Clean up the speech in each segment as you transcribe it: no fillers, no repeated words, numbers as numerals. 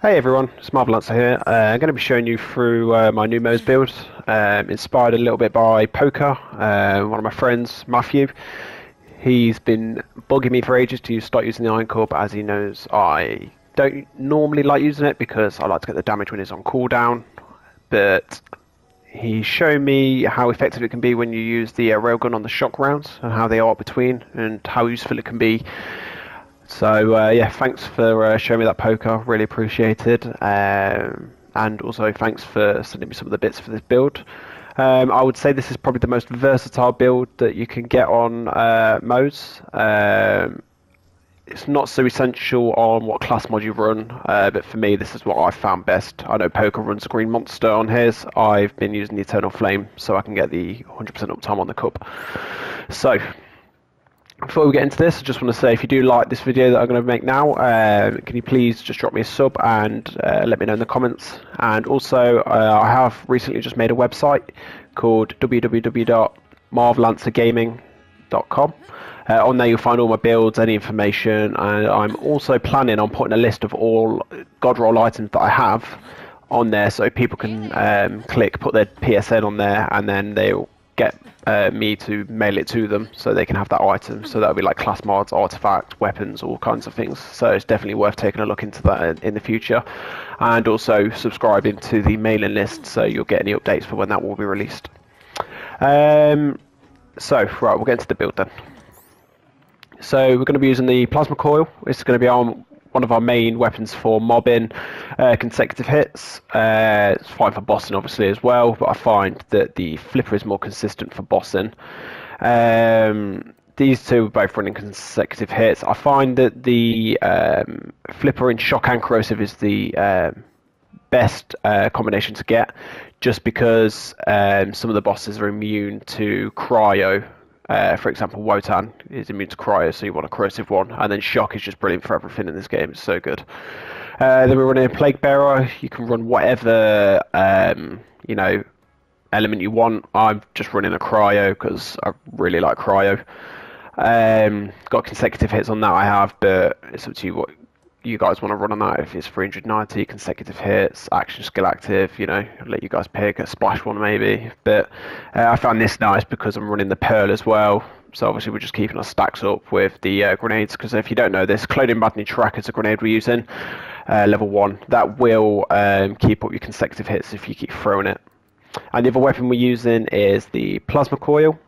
Hey everyone, it's Marvlancer here. I'm going to be showing you through my new Mo's build, inspired a little bit by poker. One of my friends, Matthew, he's been bugging me for ages to start using the Iron Core, but as he knows, I don't normally like using it because I like to get the damage when it's on cooldown. But he's shown me how effective it can be when you use the railgun on the shock rounds and how they are between and how useful it can be. So yeah, thanks for showing me that poker. Really appreciated. And also thanks for sending me some of the bits for this build. I would say this is probably the most versatile build that you can get on modes. It's not so essential on what class mod you run, but for me this is what I've found best. I know Poker runs a green monster on his. I've been using the Eternal Flame so I can get the 100% uptime on the cup. So before we get into this, I just want to say if you do like this video that I'm going to make now, can you please just drop me a sub and let me know in the comments. And also, I have recently just made a website called www.marvlancergaming.com. On there you'll find all my builds, any information, and I'm also planning on putting a list of all God roll items that I have on there so people can put their PSN on there, and then they'll get me to mail it to them so they can have that item. So that'll be like class mods, artifact, weapons, all kinds of things. So it's definitely worth taking a look into that in the future, and also subscribing to the mailing list so you'll get any updates for when that will be released. So right, we'll get into the build then. So we're going to be using the plasma coil. It's going to be one of our main weapons for mobbing consecutive hits. It's fine for bossing obviously as well, but I find that the flipper is more consistent for bossing. These two are both running consecutive hits. I find that the flipper in shock and corrosive is the best combination to get, just because some of the bosses are immune to cryo. For example, Wotan is immune to cryo, so you want a corrosive one, and then shock is just brilliant for everything in this game. It's so good. Then we're running a plague bearer. You can run whatever element you want. I'm just running a cryo because I really like cryo. Got consecutive hits on that I have, but it's up to you what you guys want to run on that. If it's 390 consecutive hits, action skill active, I'll let you guys pick a splash one maybe. But I found this nice because I'm running the pearl as well. So obviously we're just keeping our stacks up with the grenades, because if you don't know this, Clothing Maddening Track is a grenade we're using, level 1. That will keep up your consecutive hits if you keep throwing it. And the other weapon we're using is the plasma coil,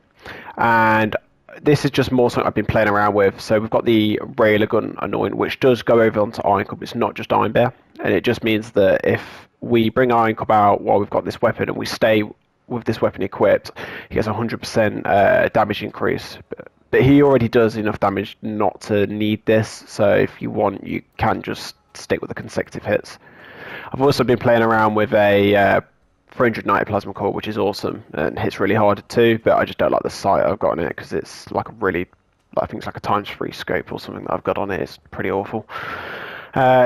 and this is just more something I've been playing around with. So we've got the Railgun Anoint, which does go over onto Iron Cup. It's not just Iron Bear, and it just means that if we bring Iron Cup out while we've got this weapon and we stay with this weapon equipped, he gets 100% damage increase. But he already does enough damage not to need this, so if you want, you can just stick with the consecutive hits. I've also been playing around with a 390 plasma core, which is awesome and hits really hard too, but I just don't like the sight I've got on it because it's like I think it's like a ×3 scope or something that I've got on it. It's pretty awful.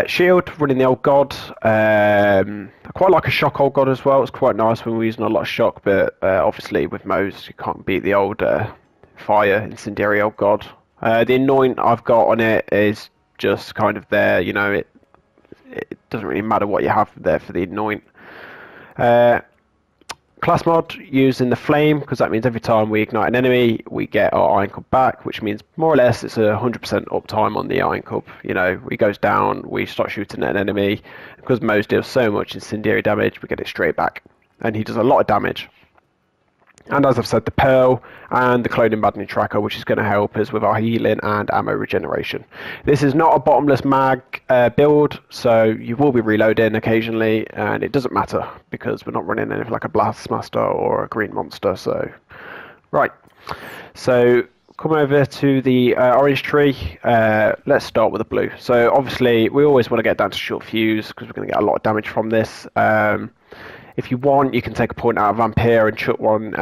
Shield, running the old god. I quite like a shock old god as well. It's quite nice when we're using a lot of shock, but obviously with Mo's you can't beat the old fire incendiary old god. The anoint I've got on it is just kind of there, it doesn't really matter what you have there for the anoint. Class mod using the flame, because that means every time we ignite an enemy we get our Iron Cup back, which means more or less it's 100% uptime on the Iron Cup. It goes down, we start shooting at an enemy, because Mo's deals so much incendiary damage, we get it straight back, and he does a lot of damage. And as I've said, the Pearl and the Clothing Maddening Tracker, which is going to help us with our healing and ammo regeneration. This is not a bottomless mag build, so you will be reloading occasionally, and it doesn't matter because we're not running anything like a Blastmaster or a Green Monster. So, right. So, come over to the orange tree. Let's start with the blue. So, obviously, we always want to get down to short fuse because we're going to get a lot of damage from this. If you want, you can take a point out of Vampire and chuck one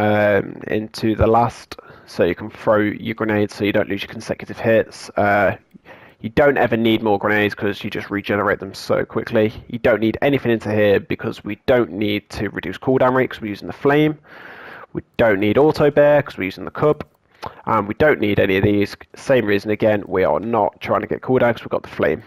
into the last, so you can throw your grenades so you don't lose your consecutive hits. You don't ever need more grenades because you just regenerate them so quickly. You don't need anything into here because we don't need to reduce cooldown rate because we're using the flame. We don't need auto bear because we're using the cup. And we don't need any of these. Same reason again, we are not trying to get cooldown because we've got the flame.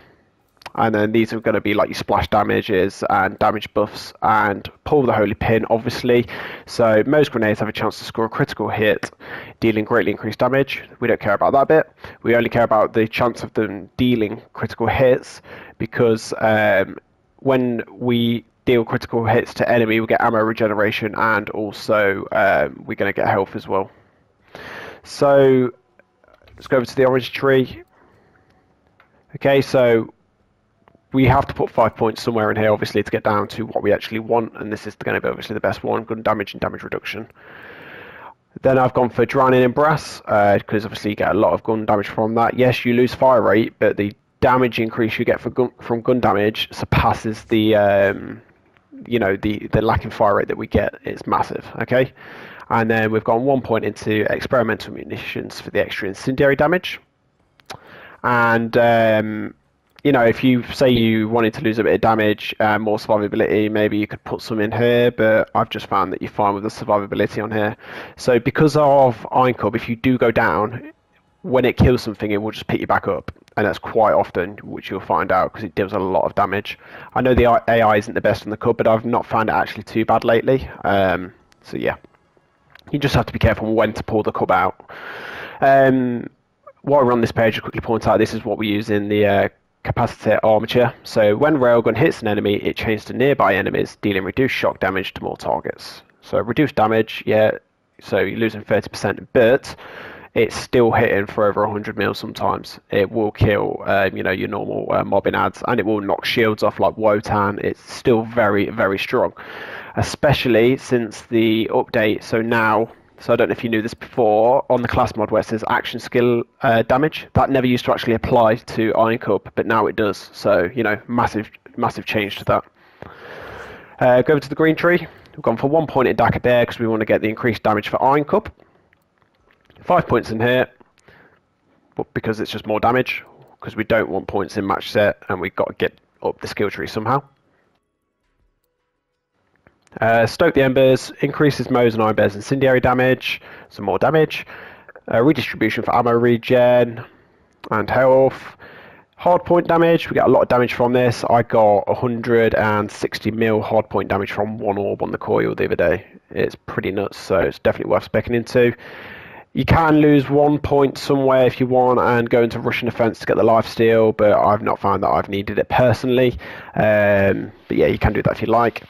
And then these are going to be like your splash damages and damage buffs, and pull the holy pin, obviously. So most grenades have a chance to score a critical hit, dealing greatly increased damage. We don't care about that bit. We only care about the chance of them dealing critical hits, because when we deal critical hits to enemy, we get ammo regeneration, and also we're going to get health as well. So let's go over to the orange tree. Okay, so we have to put 5 points somewhere in here, obviously, to get down to what we actually want, and this is going to be obviously the best one: gun damage and damage reduction. Then I've gone for drowning in brass, because obviously you get a lot of gun damage from that. Yes, you lose fire rate, but the damage increase you get from gun damage surpasses the the lack in fire rate that we get. It's massive. Okay, and then we've gone 1 point into experimental munitions for the extra incendiary damage. And if you say you wanted to lose a bit of damage, more survivability, maybe you could put some in here, but I've just found that you're fine with the survivability on here. So because of Iron Cup, if you do go down, when it kills something, it will just pick you back up, and that's quite often, which you'll find out, because it deals a lot of damage. I know the AI isn't the best on the Cup, but I've not found it actually too bad lately. So yeah, you just have to be careful when to pull the Cup out. While we're on this page, I'll quickly point out this is what we use in the capacitor armature. So when railgun hits an enemy, it changes to nearby enemies, dealing reduced shock damage to more targets. So reduced damage, yeah, so you're losing 30%, but it's still hitting for over 100 mil sometimes. It will kill your normal mobbing ads, and it will knock shields off like Wotan. It's still very, very strong, especially since the update. So I don't know if you knew this before, on the class mod where it says action skill damage, that never used to actually apply to Iron Cup, but now it does. So, massive change to that. Go over to the green tree. We've gone for 1 point in Dakar there because we want to get the increased damage for Iron Cup. 5 points in here, but because it's just more damage, because we don't want points in match set, and we've got to get up the skill tree somehow. Stoke the Embers, increases Mo's and Iron Bear's incendiary damage, some more damage. Redistribution for ammo regen and health. Hardpoint damage, we get a lot of damage from this. I got 160 mil hardpoint damage from one orb on the coil the other day. It's pretty nuts, so it's definitely worth specking into. You can lose 1 point somewhere if you want and go into Russian offense to get the lifesteal, but I've not found that I've needed it personally. But yeah, you can do that if you like.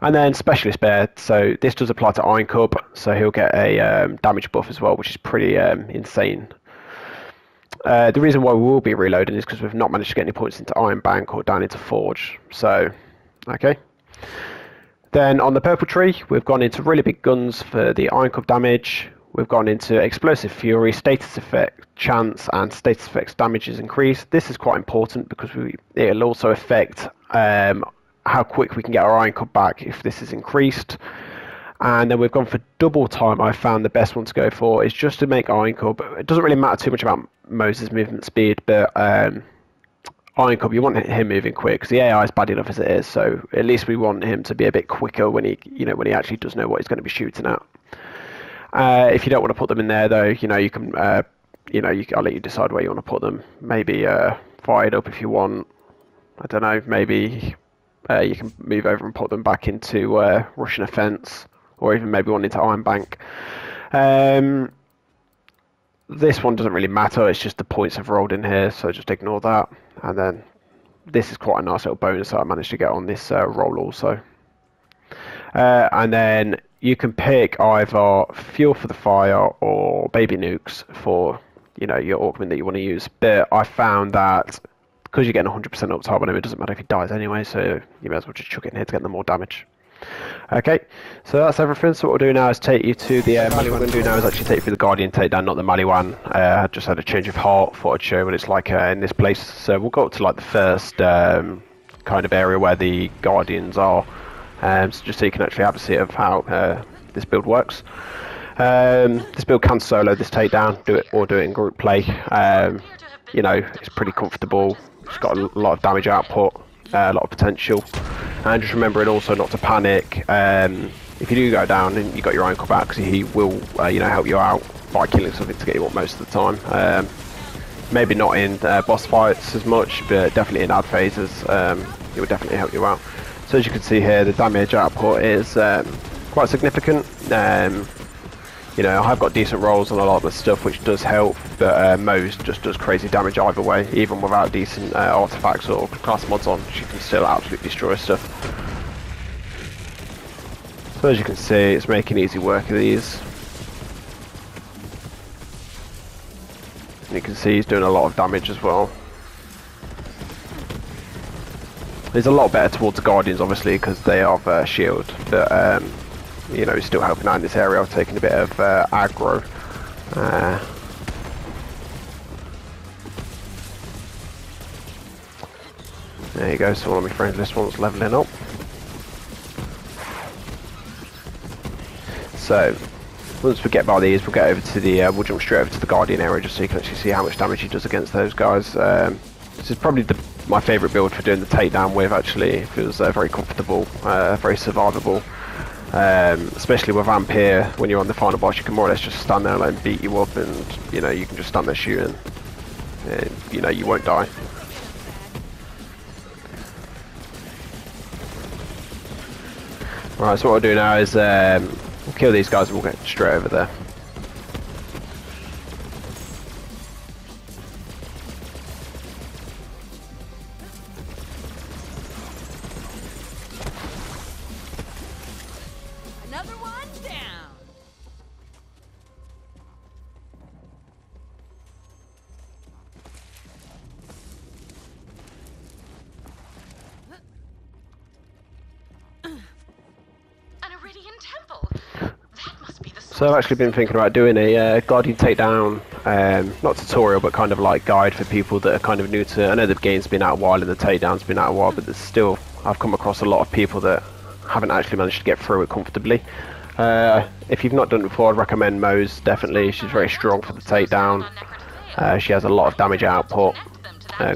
And then Specialist Bear, so this does apply to Iron Cup, so he'll get a damage buff as well, which is pretty insane. The reason why we will be reloading is because we've not managed to get any points into Iron Bank or down into Forge. So, okay. Then on the purple tree, we've gone into really big guns for the Iron Cup damage. We've gone into Explosive Fury, Status Effect Chance, and Status Effects damage is increased. This is quite important because it'll also affect how quick we can get our Iron Cup back if this is increased. And then we've gone for double time. I found the best one to go for is just to make Iron Cup. It doesn't really matter too much about Moses' movement speed, but Iron Cup, you want him moving quick because the AI is bad enough as it is. So at least we want him to be a bit quicker when he actually does know what he's going to be shooting at. If you don't want to put them in there, though, you can, I'll let you decide where you want to put them. Maybe fired up if you want. I don't know. Maybe you can move over and put them back into Russian offense, or even maybe one into Iron Bank. This one doesn't really matter. It's just the points have rolled in here, so just ignore that. And then this is quite a nice little bonus that I managed to get on this roll also. And then you can pick either fuel for the fire or baby nukes for your Orkman that you want to use. But I found that because you're getting 100% uptime on him, it doesn't matter if he dies anyway, so you may as well just chuck it in here to get them more damage. Okay, so that's everything. So what we'll do now is take you to the Maliwan. What we'll do now is actually take you through the Guardian takedown, not the Maliwan. I just had a change of heart, thought I'd show you what it's like in this place. So we'll go up to like the first kind of area where the Guardians are, so just so you can actually have a see of how this build works. This build can solo this takedown, do it in group play. It's pretty comfortable. It's got a lot of damage output, a lot of potential, and just remembering also not to panic. If you do go down and you got your Iron Cup out, because he will help you out by killing something to get you up most of the time. Maybe not in boss fights as much, but definitely in ad phases, it would definitely help you out. So as you can see here, the damage output is quite significant. You know, I've got decent rolls on a lot of the stuff, which does help, but Mo's just does crazy damage either way. Even without decent artifacts or class mods on, she can still absolutely destroy stuff. So as you can see, it's making easy work of these. And you can see he's doing a lot of damage as well. He's a lot better towards the Guardians, obviously, because they have shield, but you know, he's still helping out in this area. I've taken a bit of aggro. There you go, so one of my friends, this one's levelling up. So, once we get by these, we'll get over to the, we'll jump straight over to the Guardian area just so you can actually see how much damage he does against those guys. This is probably my favourite build for doing the takedown with, actually. It feels very comfortable, very survivable. Especially with Vampire, when you're on the final boss, you can more or less just stand there and let him beat you up, and you know, you can just stand there shooting, and you know, you won't die. Right, so what I'll do now is we'll kill these guys and we'll get straight over there. Another one down. An Iridian temple. That must be the So I've actually been thinking about doing a Guardian takedown, not tutorial, but kind of like guide for people that are kind of new to. I know the game's been out a while and the takedown's been out a while, but there's still, I've come across a lot of people that haven't actually managed to get through it comfortably. If you've not done it before, I'd recommend Mo's, definitely. She's very strong for the takedown. She has a lot of damage output,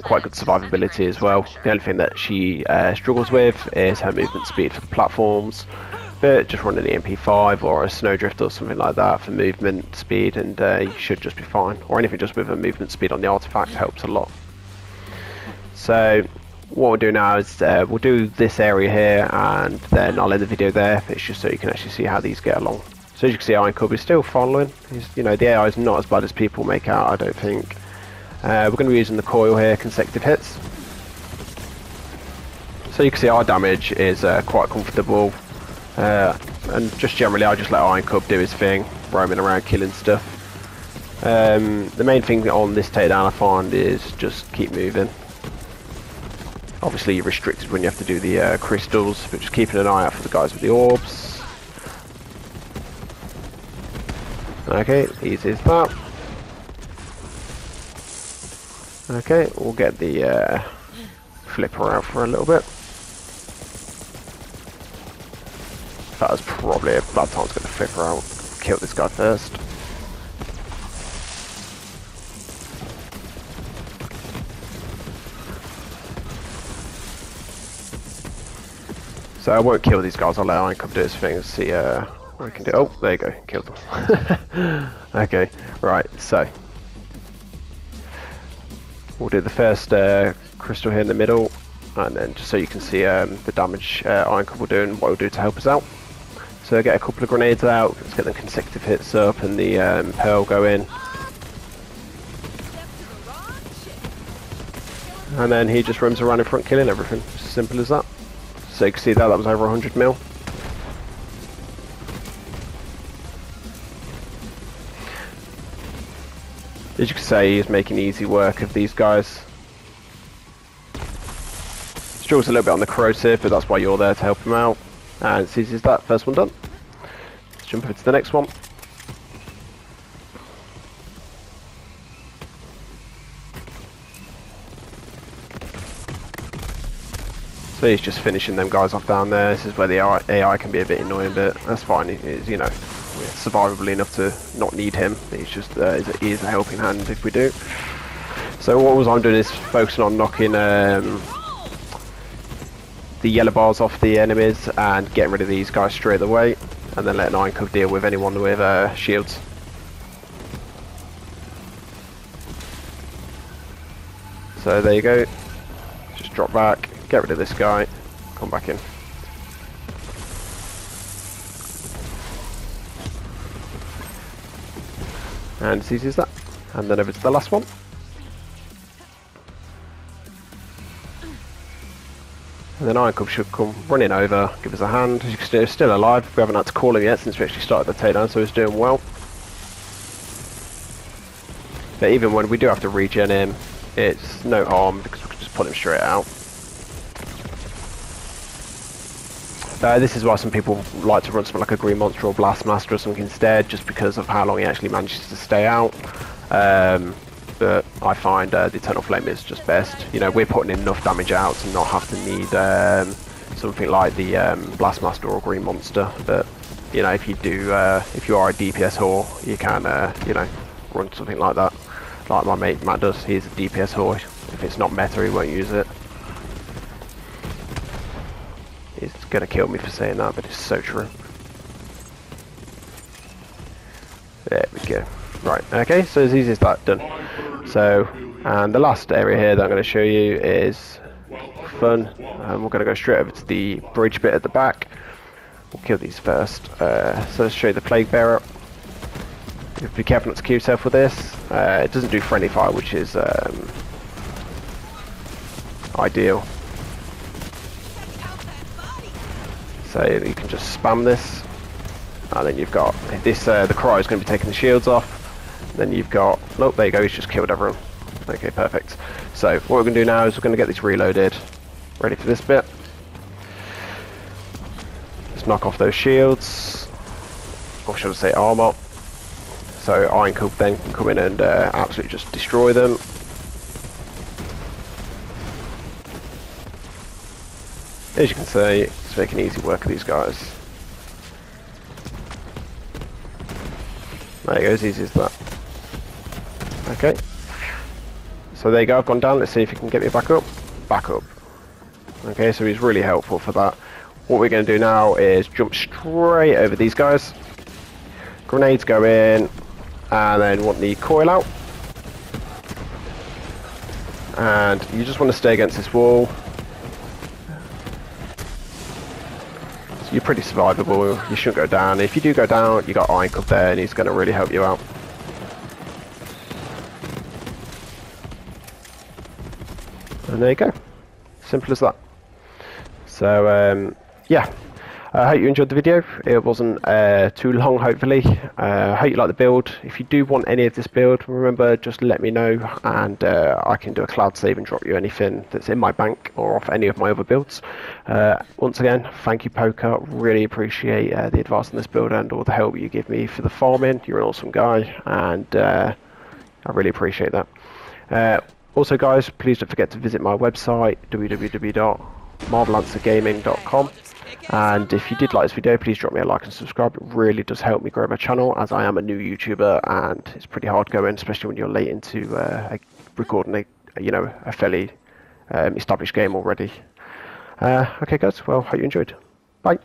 quite good survivability as well. The only thing that she struggles with is her movement speed for the platforms, but just running the MP5 or a Snowdrift or something like that for movement speed, and you should just be fine. Or anything just with a movement speed on the artifact helps a lot. So what we'll do now is we'll do this area here, and then I'll end the video there. It's just so you can actually see how these get along. So as you can see, Iron Cub is still following. You know, the AI is not as bad as people make out, I don't think. We're going to be using the coil here, consecutive hits. So you can see our damage is quite comfortable. And just generally, I just let Iron Cub do his thing, roaming around killing stuff. The main thing on this takedown I find is just keep moving. Obviously you're restricted when you have to do the crystals, but just keeping an eye out for the guys with the orbs. Okay, easy as that. Okay, we'll get the flipper out for a little bit. That was probably a bad time to get the flipper out. Kill this guy first. So I won't kill these guys, I'll let Iron Cub do his thing and see what we can do. Oh, there you go, killed them. Okay, right, so we'll do the first crystal here in the middle, and then just so you can see the damage Iron Cub will do and what it'll do to help us out. So get a couple of grenades out, let's get the consecutive hits up and the pearl go in. And then he just roams around in front killing everything, just as simple as that. So you can see that was over 100 mil. As you can see, he's making easy work of these guys. Struggles a little bit on the corrosive, but that's why you're there to help him out. And as easy as that, first one done. Let's jump over to the next one. So he's just finishing them guys off down there. This is where the AI can be a bit annoying, but that's fine. It's, you know, we're survivable enough to not need him. He's just he is a helping hand if we do. So what I'm doing is focusing on knocking the yellow bars off the enemies and getting rid of these guys straight away, and then letting Iron Cub deal with anyone with shields. So there you go. Just drop back, get rid of this guy, come back in. And it's easy as that. And then over to the last one. And then Iron Cub should come running over, give us a hand. He's still alive. We haven't had to call him yet since we actually started the takedown, so he's doing well. But even when we do have to regen him, it's no harm because we can just pull him straight out. This is why some people like to run something like a Green Monster or Blast Master or something instead, just because of how long he actually manages to stay out. But I find the Eternal Flame is just best. You know, we're putting enough damage out to not have to need something like the Blast Master or Green Monster. But you know, if you do, if you are a DPS whore, you can, you know, run something like that. Like my mate Matt does. He's a DPS whore. If it's not meta, he won't use it. He's gonna kill me for saying that, but it's so true. There we go. Right, okay, so as easy as that, done. So, and the last area here that I'm going to show you is fun. We're going to go straight over to the bridge bit at the back. We'll kill these first. So let's show you the Plague Bearer. You have to be careful not to kill yourself with this. It doesn't do friendly fire, which is ideal. So you can just spam this. And then you've got this, the Cryo is going to be taking the shields off. Then you've got, oh, there you go, he's just killed everyone. Okay, perfect. So what we're going to do now is we're going to get this reloaded. Ready for this bit. Let's knock off those shields. Or should I say armor. So Iron Cub then can come in and absolutely just destroy them. As you can see, it's making easy work of these guys. There you go, as easy as that. Okay. So there you go, I've gone down. Let's see if he can get me back up. Back up. Okay, so he's really helpful for that. What we're going to do now is jump straight over these guys. Grenades go in. And then want the coil out. And you just want to stay against this wall. So you're pretty survivable. You shouldn't go down. If you do go down, you got Iron Cub there and he's going to really help you out. And there you go. Simple as that. So, yeah. I hope you enjoyed the video. It wasn't too long, hopefully. I hope you like the build. If you do want any of this build, remember, just let me know, and I can do a cloud save and drop you anything that's in my bank or off any of my other builds. Once again, thank you, Poker. Really appreciate the advice on this build and all the help you give me for the farming. You're an awesome guy, and I really appreciate that. Also, guys, please don't forget to visit my website, www.marvlancergaming.com. And if you did like this video, please drop me a like and subscribe. It really does help me grow my channel, as I am a new YouTuber and it's pretty hard going, especially when you're late into recording a fairly established game already. Okay, guys, well, hope you enjoyed. Bye.